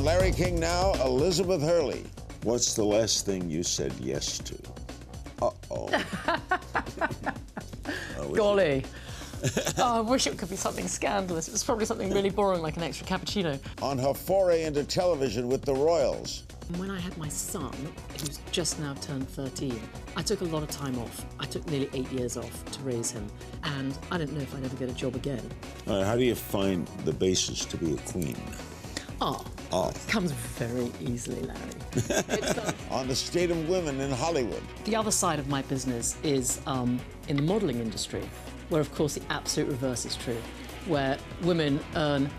On Larry King Now, Elizabeth Hurley. What's the last thing you said yes to? Uh-oh. Golly. Oh, I wish it could be something scandalous. It was probably something really boring, like an extra cappuccino. On her foray into television with the Royals. When I had my son, who's just now turned 13, I took a lot of time off. I took nearly 8 years off to raise him, and I don't know if I'd ever get a job again. How do you find the basis to be a queen? Comes very easily, Larry. On the state of women in Hollywood. The other side of my business is in the modelling industry, where, of course, the absolute reverse is true, where women earn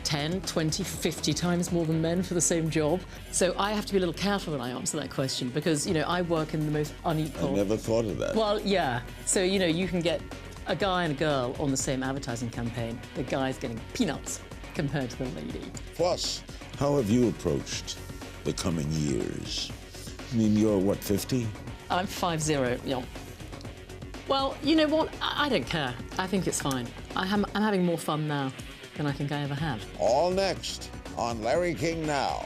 10, 20, 50 times more than men for the same job. So I have to be a little careful when I answer that question because, you know, I work in the most unequal... I never thought of that. Well, yeah. So, you know, you can get a guy and a girl on the same advertising campaign. The guy's getting peanuts compared to the lady. Plus, how have you approached the coming years? I mean, you're, what, 50? I'm 50, yeah. Well, you know what? I don't care. I think it's fine. I'm having more fun now than I think I ever have. all next on Larry King Now.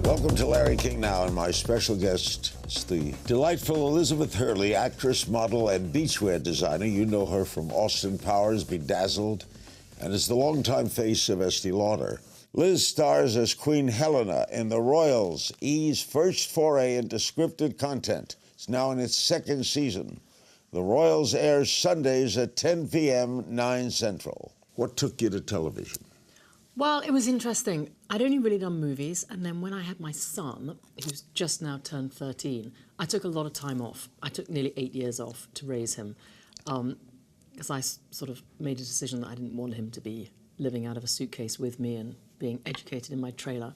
Welcome to Larry King Now, and my special guest is the delightful Elizabeth Hurley, actress, model, and beachwear designer. You know her from Austin Powers, Bedazzled, and is the longtime face of Estee Lauder. Liz stars as Queen Helena in The Royals, E's first foray into scripted content. It's now in its second season. The Royals airs Sundays at 10 p.m., 9 Central. What took you to television? Well, it was interesting. I'd only really done movies, and then when I had my son, who's just now turned 13, I took a lot of time off. I took nearly 8 years off to raise him, because I sort of made a decision that I didn't want him to be living out of a suitcase with me and being educated in my trailer.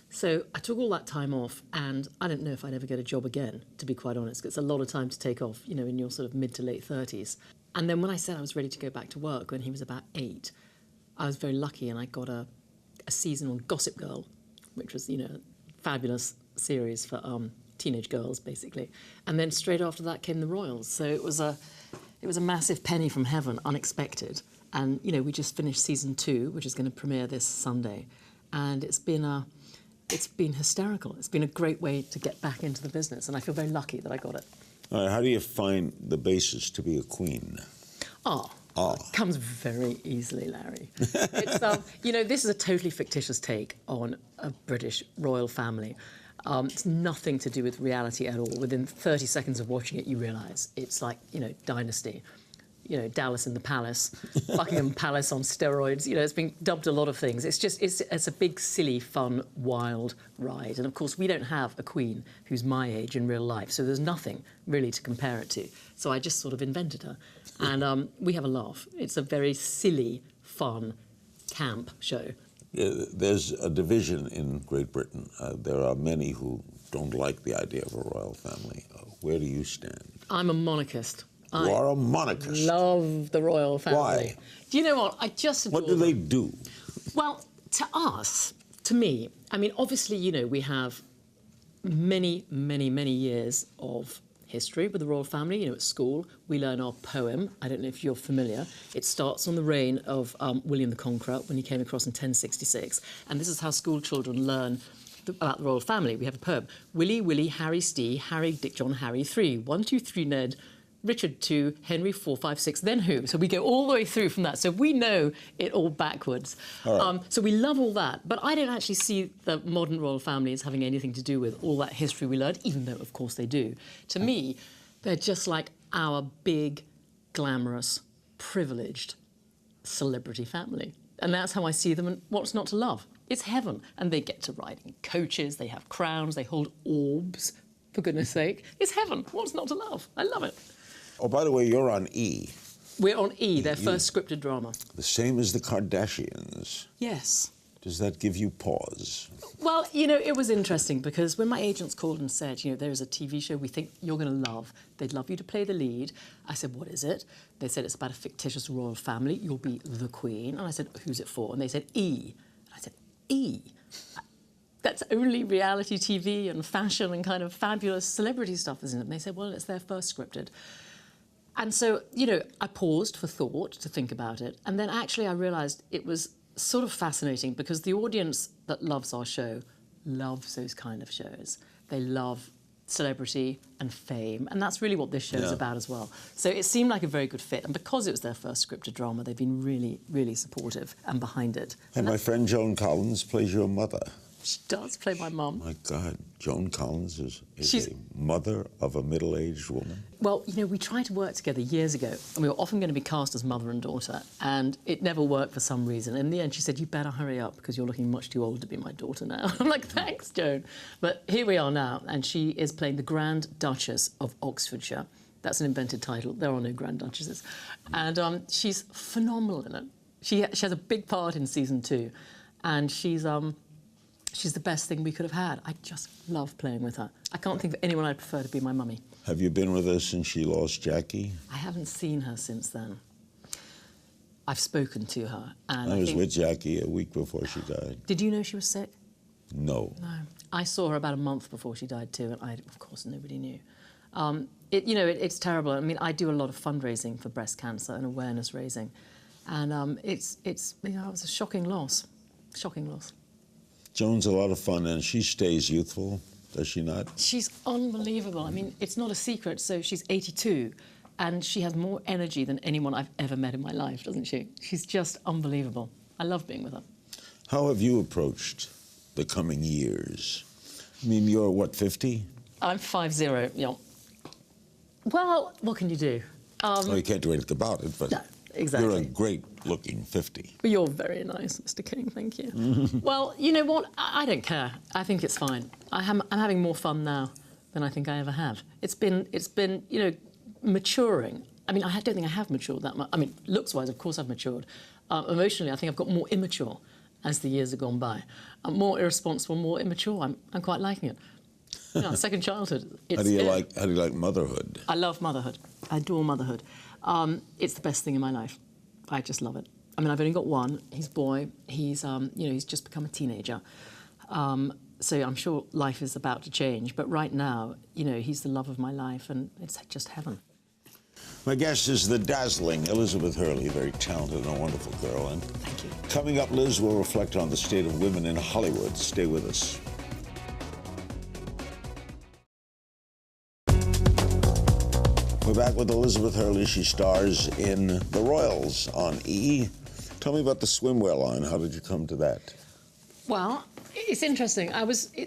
So I took all that time off, and I don't know if I'd ever get a job again, to be quite honest, 'cause it's a lot of time to take off, you know, in your sort of mid to late 30s. And then when I said I was ready to go back to work when he was about 8, I was very lucky, and I got a season on Gossip Girl, which was, you know, a fabulous series for teenage girls, basically. And then straight after that came The Royals. So it was a massive penny from heaven, unexpected. And, you know, we just finished season 2, which is going to premiere this Sunday. And it's been hysterical. It's been a great way to get back into the business, and I feel very lucky that I got it. How do you find the basis to be a queen? Comes very easily, Larry. It's, you know, this is a totally fictitious take on a British royal family. It's nothing to do with reality at all. Within 30 seconds of watching it, you realise it's like, you know, Dynasty. You know, Dallas in the Palace, Buckingham Palace on steroids. You know, it's been dubbed a lot of things. It's just, it's a big, silly, fun, wild ride. And of course, we don't have a queen who's my age in real life, so there's nothing really to compare it to. So I just sort of invented her. And we have a laugh. It's a very silly, fun, camp show. Yeah, there's a division in Great Britain. There are many who don't like the idea of a royal family. Where do you stand? I'm a monarchist. You are a monarchist. Love the royal family. Why? Do you know what? I just adore What do they do? Well, to us, to me, I mean, obviously, you know, we have many, many, many years of history with the royal family. You know, at school, we learn our poem. I don't know if you're familiar. It starts on the reign of William the Conqueror when he came across in 1066. And this is how school children learn about the royal family. We have a poem. Willie, Willie, Harry, Stee, Harry, Dick, John, Harry, 3. 1, 2, 3, Ned. Richard 2, Henry 4, 5, 6, then who? So we go all the way through from that. So we know it all backwards. All right. So we love all that. But I don't actually see the modern royal family as having anything to do with all that history we learned, even though, of course, they do. To me, they're just like our big, glamorous, privileged celebrity family. And that's how I see them, and what's not to love? It's heaven. And they get to ride in coaches, they have crowns, they hold orbs, for goodness sake. It's heaven. What's not to love? I love it. Oh, by the way, you're on E. We're on E, their first scripted drama. The same as the Kardashians. Yes. Does that give you pause? Well, you know, it was interesting because when my agents called and said, you know, there is a TV show we think you're going to love. They'd love you to play the lead. I said, what is it? They said, it's about a fictitious royal family. You'll be the Queen. And I said, who's it for? And they said, E. And I said, E? it's only reality TV and fashion and kind of fabulous celebrity stuff, isn't it? And they said, well, it's their first scripted. And so, you know, I paused for thought to think about it. And then actually I realised it was sort of fascinating because the audience that loves our show loves those kind of shows. They love celebrity and fame, and that's really what this show is about as well. So it seemed like a very good fit, and because it was their first scripted drama, they've been really, really supportive and behind it. And my friend Joan Collins plays your mother. She does play my mum. My God, Joan Collins is a mother of a middle-aged woman. Well, you know, we tried to work together years ago, and we were often going to be cast as mother and daughter, and it never worked for some reason. In the end, she said, you better hurry up, because you're looking much too old to be my daughter now. I'm like, thanks, Joan. But here we are now, and she is playing the Grand Duchess of Oxfordshire. That's an invented title. There are no Grand Duchesses. And she's phenomenal in it. She has a big part in season 2, and she's the best thing we could have had. I just love playing with her. I can't think of anyone I'd prefer to be my mummy. Have you been with her since she lost Jackie? I haven't seen her since then. I've spoken to her. And I was with Jackie a week before she died. Did you know she was sick? No. No. I saw her about a month before she died too, and of course, nobody knew. It's terrible. I mean, I do a lot of fundraising for breast cancer and awareness raising. And it was a shocking loss. Shocking loss. Joan's a lot of fun, and she stays youthful, does she not? She's unbelievable. I mean, it's not a secret. So she's 82, and she has more energy than anyone I've ever met in my life, doesn't she? She's just unbelievable. I love being with her. How have you approached the coming years? I mean, you're, what, 50? I'm 50, yeah. Well, what can you do? Well, you can't do anything about it, but no, exactly. You're a great-looking 50. But you're very nice, Mr. King, thank you. Well, you know what? I don't care. I think it's fine. I'm having more fun now than I think I ever have. It's been, you know, maturing. I mean, I don't think I have matured that much. I mean, looks-wise, of course I've matured. Emotionally, I think I've got more immature as the years have gone by. I'm more irresponsible, more immature. I'm quite liking it. You know, second childhood. How do you like motherhood? I love motherhood. I adore motherhood. It's the best thing in my life. I just love it. I mean, I've only got one. He's a boy. He's, he's just become a teenager. So I'm sure life is about to change. But right now, you know, he's the love of my life, and it's just heaven. My guest is the dazzling Elizabeth Hurley, a very talented and wonderful girl. And thank you. Coming up, Liz will reflect on the state of women in Hollywood. Stay with us. We're back with Elizabeth Hurley. She stars in The Royals on E! Tell me about the swimwear line. How did you come to that? Well, it's interesting.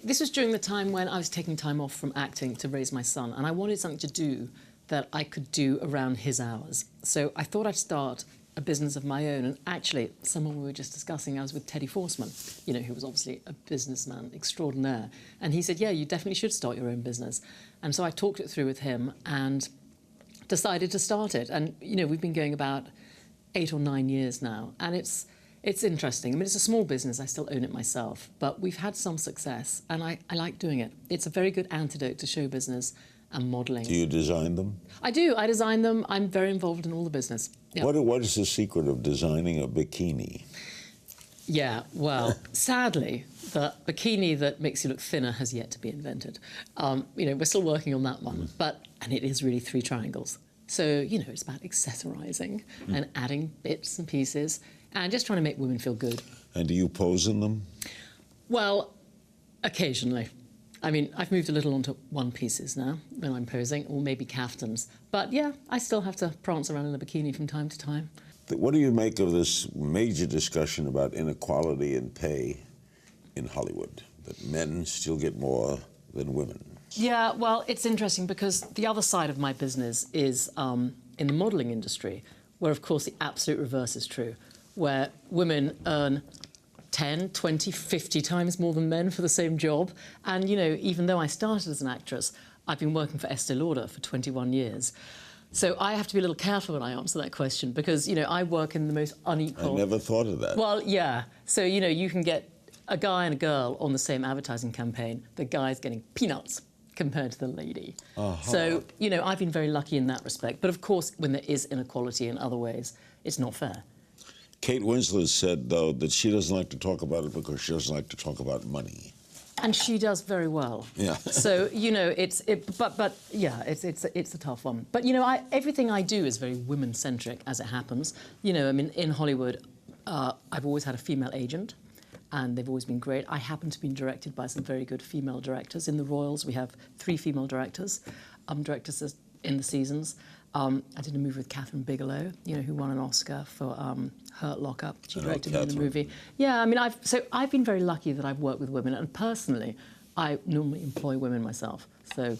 This was during the time when I was taking time off from acting to raise my son, and I wanted something to do that I could do around his hours. So I thought I'd start a business of my own. And actually, someone we were just discussing, I was with Teddy Forsman, you know, who was obviously a businessman extraordinaire. And he said, yeah, you definitely should start your own business. And so I talked it through with him and decided to start it. And, you know, we've been going about 8 or 9 years now. And it's interesting. I mean, it's a small business. I still own it myself. But we've had some success, and I like doing it. It's a very good antidote to show business and modelling. Do you design them? I do. I design them. I'm very involved in all the business. Yeah. What is the secret of designing a bikini? Yeah, well, sadly, the bikini that makes you look thinner has yet to be invented. You know, we're still working on that one. And it is really 3 triangles. So, you know, it's about accessorising and adding bits and pieces and just trying to make women feel good. And do you pose in them? Well, occasionally. I mean, I've moved a little onto one-pieces now when I'm posing, or maybe caftans. But, yeah, I still have to prance around in a bikini from time to time. What do you make of this major discussion about inequality in pay in Hollywood, that men still get more than women? Yeah, well, it's interesting because the other side of my business is in the modelling industry, where, of course, the absolute reverse is true, where women earn 10, 20, 50 times more than men for the same job. And, you know, even though I started as an actress, I've been working for Estee Lauder for 21 years. So I have to be a little careful when I answer that question because, you know, I work in the most unequal... I never thought of that. Well, yeah. So, you know, you can get a guy and a girl on the same advertising campaign. The guy's getting peanuts compared to the lady. So, you know, I've been very lucky in that respect. But, of course, when there is inequality in other ways, it's not fair. Kate Winslet said, though, that she doesn't like to talk about it because she doesn't like to talk about money. And she does very well. Yeah. So but yeah, it's a tough one. But everything I do is very women-centric, as it happens. I mean, in Hollywood, I've always had a female agent, and they've always been great. I happen to be directed by some very good female directors. In the Royals, we have 3 female directors, directors in the seasons. I did a movie with Catherine Bigelow, who won an Oscar for Hurt Lock-Up. She directed me in the movie. Yeah, I mean, I've been very lucky that I've worked with women, and personally, I normally employ women myself. So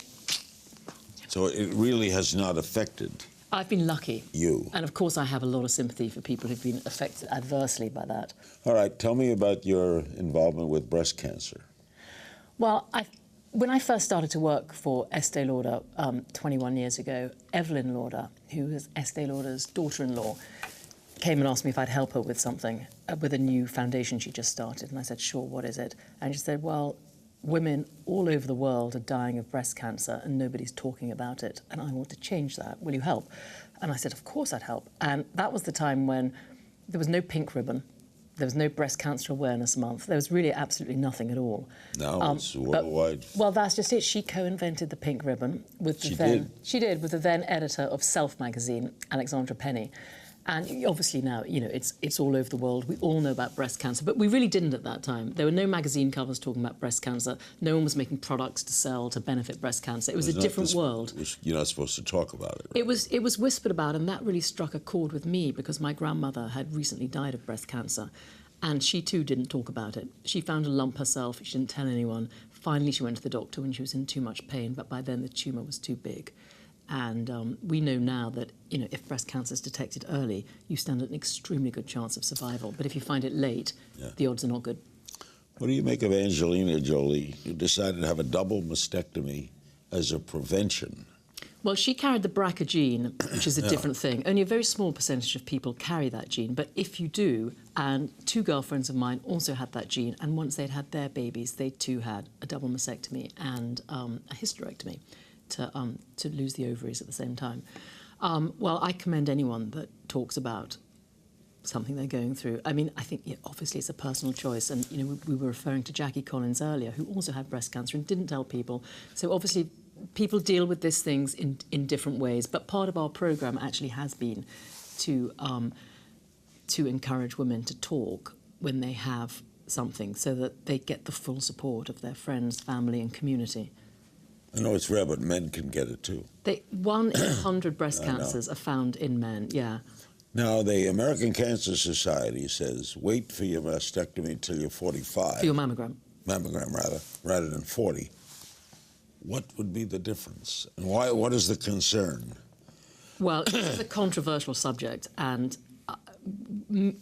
it really has not affected. I've been lucky. You. And of course, I have a lot of sympathy for people who've been affected adversely by that. All right, tell me about your involvement with breast cancer. Well, when I first started to work for Estee Lauder 21 years ago, Evelyn Lauder, who is Estee Lauder's daughter-in-law, came and asked me if I'd help her with something, with a new foundation she just started. And I said, sure, what is it? And she said, well, women all over the world are dying of breast cancer and nobody's talking about it, and I want to change that. Will you help? And I said, of course I'd help. And that was the time when there was no pink ribbon. There was no Breast Cancer Awareness Month. There was really absolutely nothing at all. No, it's worldwide. Well, that's just it. She co-invented the pink ribbon with the with the then editor of Self magazine, Alexandra Penny. And obviously now, it's all over the world. We all know about breast cancer, but we really didn't at that time. There were no magazine covers talking about breast cancer. No one was making products to sell to benefit breast cancer. It was a different world. You're not supposed to talk about it. Right? It was whispered about, and that really struck a chord with me because my grandmother had recently died of breast cancer, and she too didn't talk about it. She found a lump herself. She didn't tell anyone. Finally, she went to the doctor when she was in too much pain, but by then the tumour was too big. And we know now that, if breast cancer is detected early, you stand an extremely good chance of survival. But if you find it late, the odds are not good. What do you make of Angelina Jolie, who decided to have a double mastectomy as a prevention? Well, she carried the BRCA gene, which is a different thing. Only a very small percentage of people carry that gene. But if you do, and 2 girlfriends of mine also had that gene, and once they'd had their babies, they too had a double mastectomy and a hysterectomy. To lose the ovaries at the same time. Well, I commend anyone that talks about something they're going through. I mean, I think obviously it's a personal choice, and we were referring to Jackie Collins earlier, who also had breast cancer and didn't tell people. So obviously people deal with these things in different ways. But part of our programme actually has been to encourage women to talk when they have something, so that they get the full support of their friends, family, and community. I know it's rare, but men can get it too. 1 in 100 breast cancers are found in men, yeah. Now, the American Cancer Society says wait for your mastectomy till you're 45. For your mammogram. Mammogram, rather than 40. What would be the difference? And what is the concern? Well, it's a controversial subject, and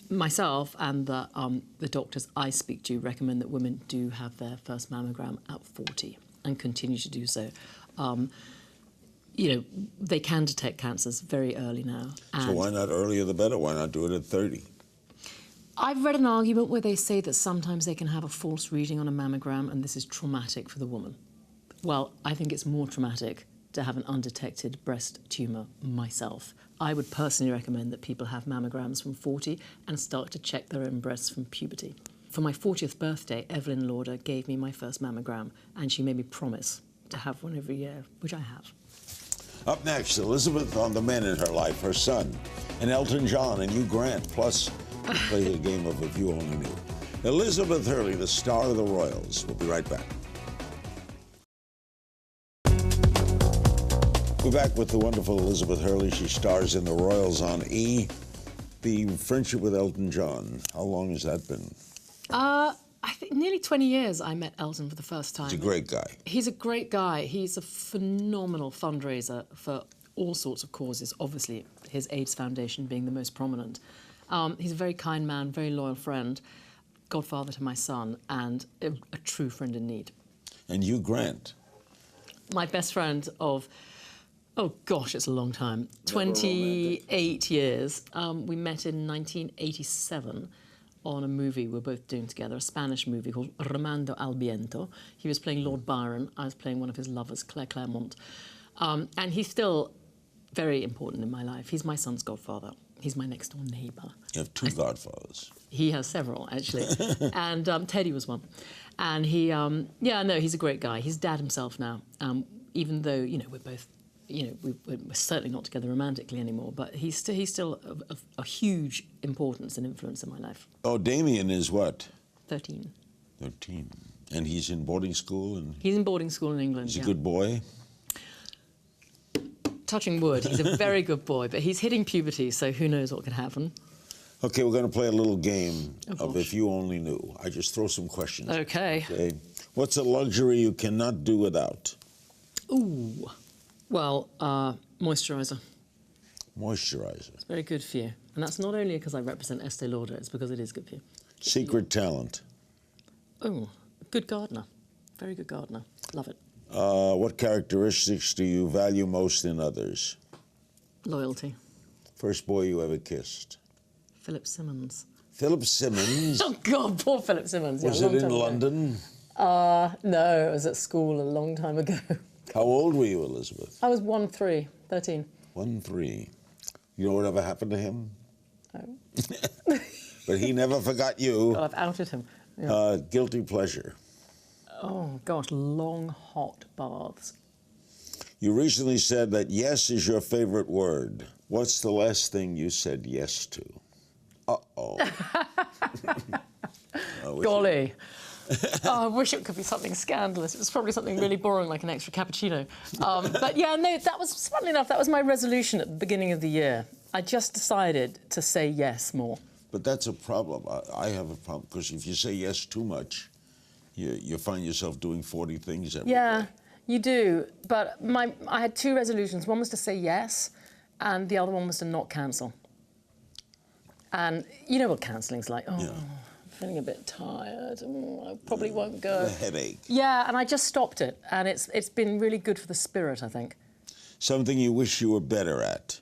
myself and the doctors I speak to recommend that women do have their first mammogram at 40. And continue to do so. They can detect cancers very early now. So why not earlier the better? Why not do it at 30? I've read an argument where they say that sometimes they can have a false reading on a mammogram and this is traumatic for the woman. Well, I think it's more traumatic to have an undetected breast tumour myself. I would personally recommend that people have mammograms from 40 and start to check their own breasts from puberty. For my 40th birthday, Evelyn Lauder gave me my first mammogram, and she made me promise to have one every year, which I have. Up next, Elizabeth on the men in her life, her son, and Elton John and Hugh Grant, plus we play a game of If You Only Knew. Elizabeth Hurley, the star of the Royals. We'll be right back. We're back with the wonderful Elizabeth Hurley. She stars in the Royals on E! The friendship with Elton John, how long has that been? I think nearly 20 years I met Elton for the first time. He's a great guy. He's a great guy. He's a phenomenal fundraiser for all sorts of causes, obviously his AIDS Foundation being the most prominent. He's a very kind man, very loyal friend, godfather to my son, and a true friend in need. And Hugh Grant? My best friend of, oh gosh, it's a long time, 28 years. We met in 1987. On a movie we're both doing together, a Spanish movie called Remando al Viento. He was playing Lord Byron, I was playing one of his lovers, Claire Clairmont. And he's still very important in my life. He's my son's godfather. He's my next door neighbour. You have two godfathers. He has several, actually. And Teddy was one. And he's a great guy. He's dad himself now, even though, we're both, we're certainly not together romantically anymore, but he's still a huge importance and influence in my life. Oh, Damien is what? 13. 13. And he's in boarding school? And he's in boarding school in England, he's a good boy? Touching wood, he's a very good boy, but he's hitting puberty, so who knows what could happen. Okay, we're going to play a little game of If You Only Knew. I just throw some questions. Okay. What's a luxury you cannot do without? Ooh. Well, moisturiser. Moisturiser. It's very good for you. And that's not only because I represent Estee Lauder, it's because it is good for you. Secret talent? Oh, good gardener. Very good gardener. Love it. What characteristics do you value most in others? Loyalty. First boy you ever kissed? Philip Simmons. Philip Simmons? Oh, God, poor Philip Simmons. Was it in London? No, it was at school a long time ago. How old were you, Elizabeth? I was 13. 13. You know whatever happened to him? Oh. But he never forgot you. God, I've outed him. Yeah. Guilty pleasure? Oh, gosh, long, hot baths. You recently said that yes is your favorite word. What's the last thing you said yes to? Uh-oh. Golly. I wish it could be something scandalous. It was probably something really boring, like an extra cappuccino. But yeah, no, that was, funnily enough, that was my resolution at the beginning of the year. I just decided to say yes more. But that's a problem. I have a problem, because if you say yes too much, you find yourself doing 40 things every day. You do. But I had two resolutions. One was to say yes, and the other one was to not cancel. And you know what cancelling's like. Oh, I'm feeling a bit tired. I probably won't go. The headache. Yeah, and I just stopped it. And it's been really good for the spirit, I think. Something you wish you were better at?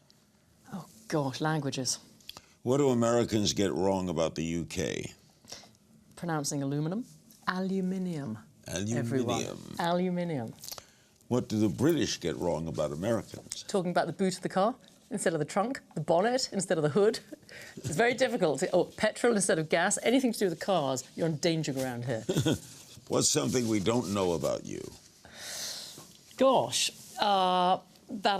Oh, gosh, languages. What do Americans get wrong about the UK? Pronouncing aluminum. Aluminium. Aluminium. Everyone. Aluminium. What do the British get wrong about Americans? Talking about the boot of the car instead of the trunk, the bonnet instead of the hood. It's very difficult. Petrol instead of gas. Anything to do with the cars, you're on danger ground here. What's something we don't know about you? Gosh, that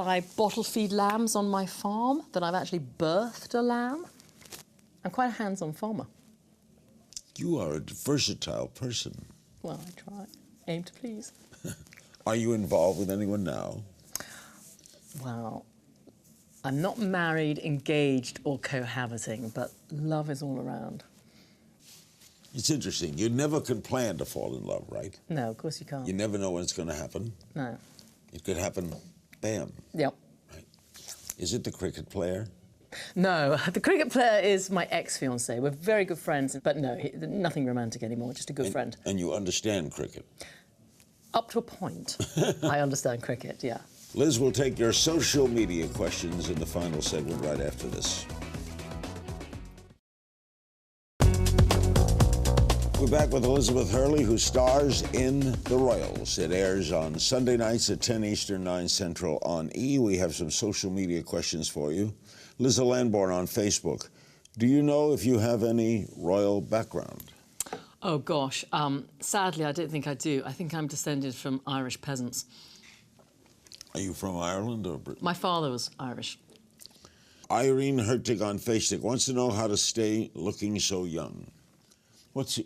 I bottle feed lambs on my farm, that I've actually birthed a lamb. I'm quite a hands-on farmer. You are a versatile person. Well, I try. Aim to please. Are you involved with anyone now? Well, I'm not married, engaged, or cohabiting, but love is all around. It's interesting. You never can plan to fall in love, right? No, of course you can't. You never know when it's going to happen. No. It could happen, bam. Yep. Right. Is it the cricket player? No, the cricket player is my ex-fiancé. We're very good friends, but no, nothing romantic anymore, just a good friend. And you understand cricket? Up to a point. I understand cricket, yeah. Liz will take your social media questions in the final segment right after this. We're back with Elizabeth Hurley, who stars in The Royals. It airs on Sunday nights at 10 Eastern, 9 Central on E! We have some social media questions for you. Liza Lamborn on Facebook. Do you know if you have any royal background? Oh, gosh. Sadly, I don't think I do. I think I'm descended from Irish peasants. Are you from Ireland or Britain? My father was Irish. Irene Hertig on Facebook wants to know how to stay looking so young. What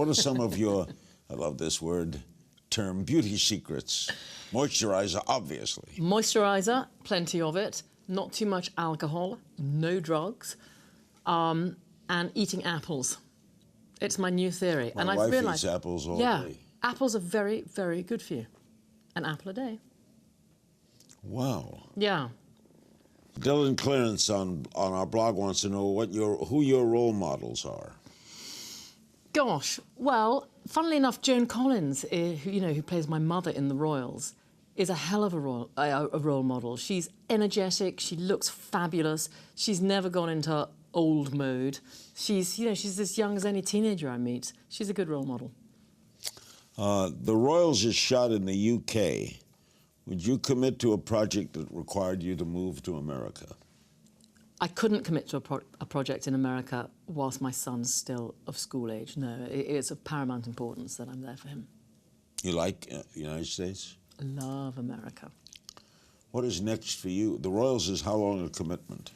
are some of your, I love this word, term, beauty secrets? Moisturizer, obviously. Moisturizer, plenty of it. Not too much alcohol, no drugs, and eating apples. It's my new theory. My wife eats apples all day. Apples are very, very good for you. An apple a day. Wow. Yeah. Dylan Clarence on our blog wants to know who your role models are. Gosh, well, funnily enough, Joan Collins, who plays my mother in The Royals, is a hell of a role model. She's energetic. She looks fabulous. She's never gone into old mode. She's as young as any teenager I meet. She's a good role model. The Royals is shot in the UK. Would you commit to a project that required you to move to America? I couldn't commit to a project in America whilst my son's still of school age. No, it's of paramount importance that I'm there for him. You like the United States? I love America. What is next for you? The Royals is how long a commitment?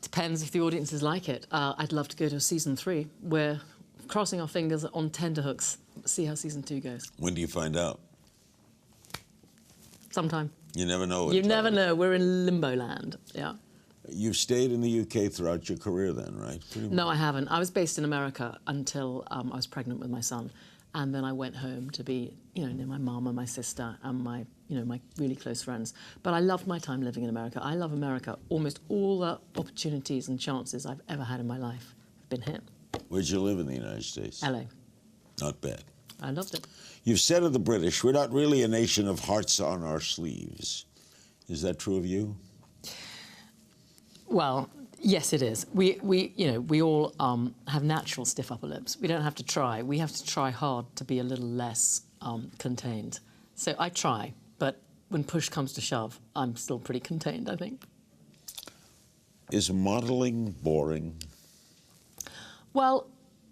Depends if the audiences like it. I'd love to go to season 3. We're crossing our fingers on tenterhooks. See how season 2 goes. When do you find out? Sometime. You never know. You never know. We're in limbo land. Yeah. You've stayed in the UK throughout your career then, right? No, I haven't. I was based in America until I was pregnant with my son. And then I went home to be, near my mum and my sister and my really close friends. But I loved my time living in America. I love America. Almost all the opportunities and chances I've ever had in my life have been here. Where'd you live in the United States? LA. Not bad. I loved it. You've said of the British, we're not really a nation of hearts on our sleeves. Is that true of you? Well, yes, it is. We all have natural stiff upper lips. We don't have to try. We have to try hard to be a little less contained. So I try, but when push comes to shove, I'm still pretty contained, I think. Is modeling boring? Well,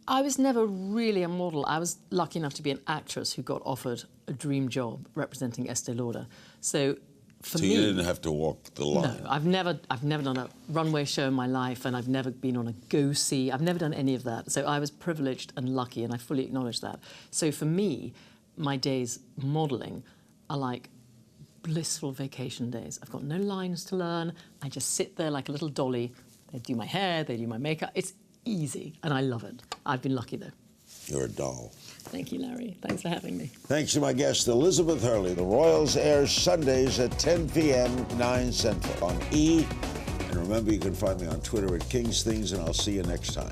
I was never really a model. I was lucky enough to be an actress who got offered a dream job representing Estee Lauder. So for me, you didn't have to walk the line? No, I've never done a runway show in my life, and I've never been on a go-see. I've never done any of that. So I was privileged and lucky, and I fully acknowledge that. So for me, my days modelling are like blissful vacation days. I've got no lines to learn. I just sit there like a little dolly. They do my hair, they do my makeup. It's easy, and I love it. I've been lucky, though. You're a doll. Thank you, Larry. Thanks for having me. Thanks to my guest, Elizabeth Hurley. The Royals airs Sundays at 10 p.m., 9 Central on E! And remember, you can find me on Twitter at King's Things, and I'll see you next time.